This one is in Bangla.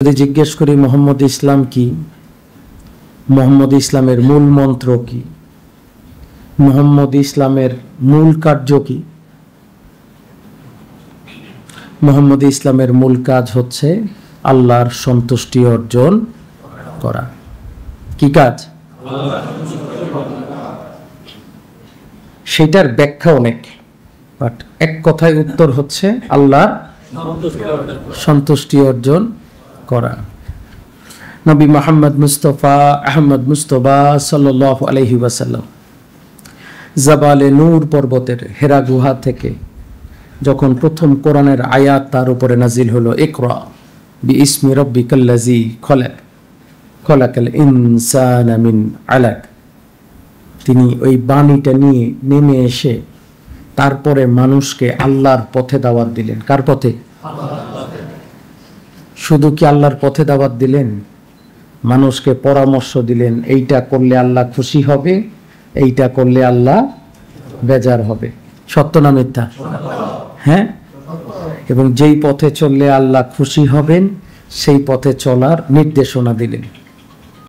যদি জিজ্ঞেস করি মোহাম্মদ ইসলাম কি, মোহাম্মদ ইসলামের মূল মন্ত্র কি, মোহাম্মদ ইসলামের মূল কার্য কি? মোহাম্মদ ইসলামের মূল কাজ হচ্ছে আল্লাহর সন্তুষ্টি অর্জন করা। কি কাজ? সেটার ব্যাখ্যা অনেক, বাট এক কথায় উত্তর হচ্ছে আল্লাহর সন্তুষ্টি অর্জন করা। নবী মুহাম্মদ মুস্তাফা আহমদ মুস্তফা সাল্লাল্লাহু আলাইহি ওয়াসাল্লাম জাবালে নূর পর্বতের হেরা গুহা থেকে যখন প্রথম কোরআনের আয়াত তার উপরে নাজিল হলো, ইকরা বিইসমি রাব্বিকাল্লাযী খলাক খলাকাল ইনসানা মিন আলাক, তিনি ওই বাণীটা নিয়ে নেমে এসে তারপরে মানুষকে আল্লাহর পথে দাওয়াত দিলেন। কার পথে? শুধু কি আল্লাহর পথে দাওয়াত দিলেন? মানুষকে পরামর্শ দিলেন, এইটা করলে আল্লাহ খুশি হবে, এইটা করলে আল্লাহ বেজার হবে। সত্য না মিথ্যা? হ্যাঁ। এবং যেই পথে চললে আল্লাহ খুশি হবেন সেই পথে চলার নির্দেশনা দিলেন।